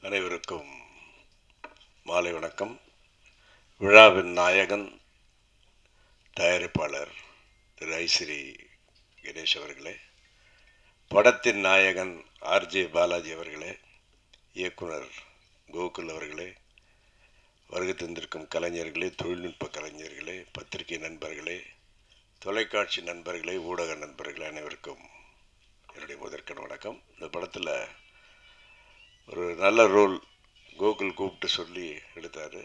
அனைவருக்கும் மாலை வணக்கம். விழாவின் நாயகன் தயாரிப்பாளர் திரு ஐஸ்ரீ கணேஷ் அவர்களே, படத்தின் நாயகன் ஆர்ஜே பாலாஜி அவர்களே, இயக்குனர் கோகுல் அவர்களே, வருகை தந்திருக்கும் கலைஞர்களே, தொழில்நுட்ப கலைஞர்களே, பத்திரிகை நண்பர்களே, தொலைக்காட்சி நண்பர்களே, ஊடக நண்பர்களே, அனைவருக்கும் என்னுடைய முதற்கண் வணக்கம். இந்த படத்தில் ஒரு நல்ல ரோல் கோகுல் கூப்பிட்டு சொல்லி எடுத்தார்.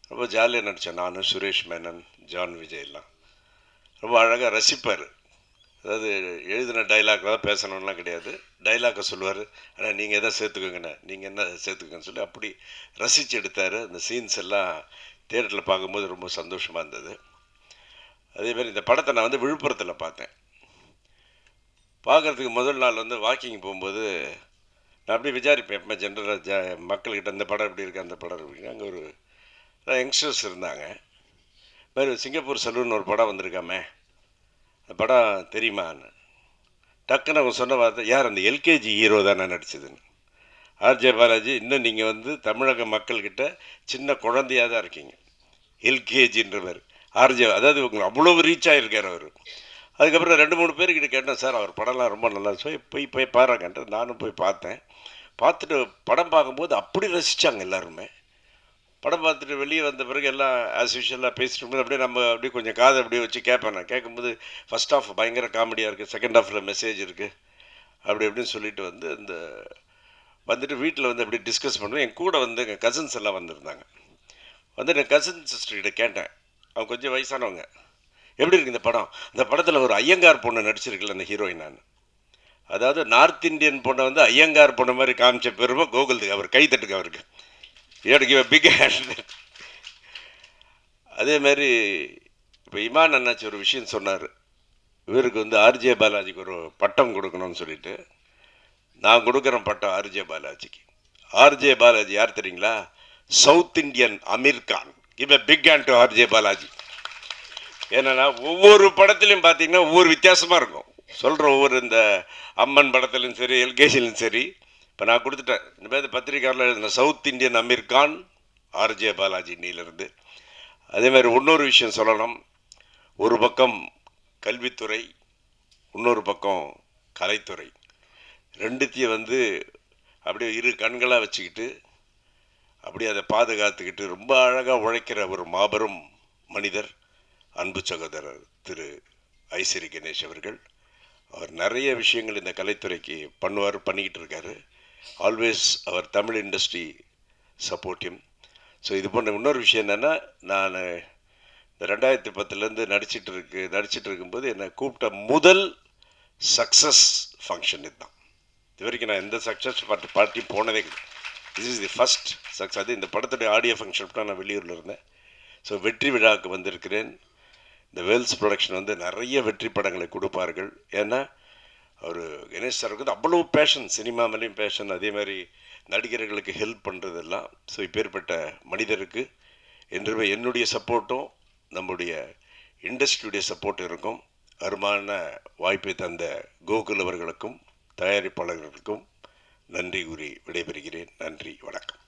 ரொம்ப ஜாலியாக நடித்தேன். நான், சுரேஷ் மேனன், ஜான் விஜயெல்லாம் ரொம்ப அழகாக ரசிப்பார். அதாவது எழுதின டைலாக் தான் பேசணும்லாம் கிடையாது, டைலாக்கை சொல்லுவார். ஆனால் நீங்கள் எதை சேர்த்துக்கோங்கண்ணே, நீங்கள் என்ன சேர்த்துக்கோங்கன்னு சொல்லி அப்படி ரசித்து எடுத்தார். அந்த சீன்ஸ் எல்லாம் தியேட்டரில் பார்க்கும்போது ரொம்ப சந்தோஷமாக இருந்தது. அதேமாதிரி இந்த படத்தை நான் வந்து விழுப்புரத்தில் பார்த்தேன். பார்க்குறதுக்கு முதல் நாள் வந்து வாக்கிங் போகும்போது நான் அப்படியே விசாரிப்பேன், எப்போ ஜென்ரலாக மக்கள்கிட்ட இந்த படம் எப்படி இருக்குது, அந்த படம் எப்படி. அங்கே ஒரு யங்ஸ்டர்ஸ் இருந்தாங்க. மாதிரி சிங்கப்பூர் சலூன் ஒரு படம் வந்திருக்காமே, அந்த படம் தெரியுமான்னு டக்குன்னு அவங்க சொன்ன வார்த்தை, யார் அந்த எல்கேஜி ஹீரோ தானே நடிச்சதுன்னு. ஆர்ஜே பாலாஜி, இன்னும் நீங்கள் வந்து தமிழக மக்கள்கிட்ட சின்ன குழந்தையாக தான் இருக்கீங்க. எல்கேஜின்றவர் ஆர்ஜே, அதாவது உங்களுக்கு அவ்வளோ ரீச் ஆகிருக்கார் அவர். அதுக்கப்புறம் 2-3 பேர்கிட்ட கேட்டேன், சார் அவர் படம்லாம் ரொம்ப நல்லா சொல்லி போய் பாருங்கன்ட்டு நானும் போய் பார்த்தேன். பார்த்துட்டு படம் பார்க்கும்போது அப்படி ரசித்தாங்க எல்லாருமே. படம் பார்த்துட்டு வெளியே வந்த பிறகு எல்லாம் ஆஸ் யூஷுவலாக பேசிட்டு இருக்கும்போது அப்படியே நம்ம அப்படியே கொஞ்சம் காதை அப்படியே வச்சு கேட்பேன். நான் கேட்கும்போது ஃபஸ்ட் ஹாஃப் பயங்கர காமெடியாக இருக்குது, செகண்ட் ஹாஃபில் மெசேஜ் இருக்குது, அப்படி அப்படின்னு சொல்லிட்டு வந்து வந்துட்டு வீட்டில் வந்து அப்படியே டிஸ்கஸ் பண்ணுவேன். என் கூட வந்து எங்கள் கசின்ஸ் எல்லாம் வந்திருந்தாங்க. வந்து என் கசின் சிஸ்டர்கிட்ட கேட்டேன், அவங்க கொஞ்சம் வயசானவங்க, எப்படி இருக்குது இந்த படம். அந்த படத்தில் ஒரு ஐயங்கார் பொண்ணு நடிச்சிருக்குல்ல அந்த ஹீரோயின். நான் அதாவது நார்த் இந்தியன் பொண்ணை வந்து ஐயங்கார் பொண்ணு மாதிரி காமிச்ச பெருமை கோகுலுக்கு. அவர் கை தட்டுக்கு அவருக்கு. எனக்கு பிக் ஹேண்ட். அதே மாதிரி இப்போ இமான் அண்ணாச்சி ஒரு விஷயம் சொன்னார். இவருக்கு வந்து ஆர்ஜே பாலாஜிக்கு ஒரு பட்டம் கொடுக்கணும்னு சொல்லிட்டு, நான் கொடுக்குறேன் பட்டம் ஆர்ஜே பாலாஜிக்கு. ஆர்ஜே பாலாஜி யார் தெரியுங்களா? South Indian Aamir Khan. Give a big hand to RJ Balaji. ஏன்னா ஒவ்வொரு படத்துலையும் பார்த்தீங்கன்னா ஒவ்வொரு வித்தியாசமாக இருக்கும். சொல்கிற ஒவ்வொரு இந்த அம்மன் படத்துலையும் சரி, எல்கேஜிலையும் சரி. இப்போ நான் கொடுத்துட்டேன், இந்த மாதிரி பத்திரிக்கையாளர் எழுதின south Indian Aamir Khan RJ Balaji இன்னிலிருந்து. அதே மாதிரி இன்னொரு விஷயம் சொல்லணும். ஒரு பக்கம் கல்வித்துறை, இன்னொரு பக்கம் கலைத்துறை, ரெண்டுத்தையும் வந்து அப்படியே இரு கண்களாக வச்சுக்கிட்டு அப்படியே அதை பாதுகாத்துக்கிட்டு ரொம்ப அழகாக உழைக்கிற ஒரு மாபெரும் மனிதர் அன்பு சகோதரர் திரு ஐஸ்ரீ கணேஷ் அவர்கள். அவர் நிறைய விஷயங்கள் இந்த கலைத்துறைக்கு பண்ணிக்கிட்டு இருக்காரு. ஆல்வேஸ் அவர் தமிழ் இண்டஸ்ட்ரி சப்போர்ட்டிவ். ஸோ இது போன்ற இன்னொரு விஷயம் என்னென்னா, நான் இந்த 2010 நடிச்சிட்டு இருக்கும்போது என்னை கூப்பிட்ட முதல் சக்ஸஸ் ஃபங்க்ஷன் இதுதான். இது வரைக்கும் நான் எந்த சக்ஸஸ் பார்ட்டி போனதே கிடையாது. This is the first success. அது இந்த படத்துடைய ஆடியோ ஃபங்க்ஷன் தான் நான் வெளியூரில் இருந்தேன். ஸோ வெற்றி விழாவுக்கு வந்திருக்கிறேன். இந்த வேல்ஸ் ப்ரொடக்ஷன் வந்து நிறைய வெற்றி படங்களை கொடுப்பார்கள். ஏன்னா அவர் கணேஷ் சாருக்கு வந்து அவ்வளோ பேஷன், சினிமா மேலேயும் பேஷன், அதே மாதிரி நடிகர்களுக்கு ஹெல்ப் பண்ணுறதெல்லாம். ஸோ இப்பேற்பட்ட மனிதருக்கு என்றுமே என்னுடைய சப்போர்ட்டும் நம்முடைய இண்டஸ்ட்ரியுடைய சப்போர்ட் இருக்கும். அருமான வாய்ப்பை தந்த கோகுல் அவர்களுக்கும் தயாரிப்பாளர்களுக்கும் நன்றி கூறி விடைபெறுகிறேன். நன்றி, வணக்கம்.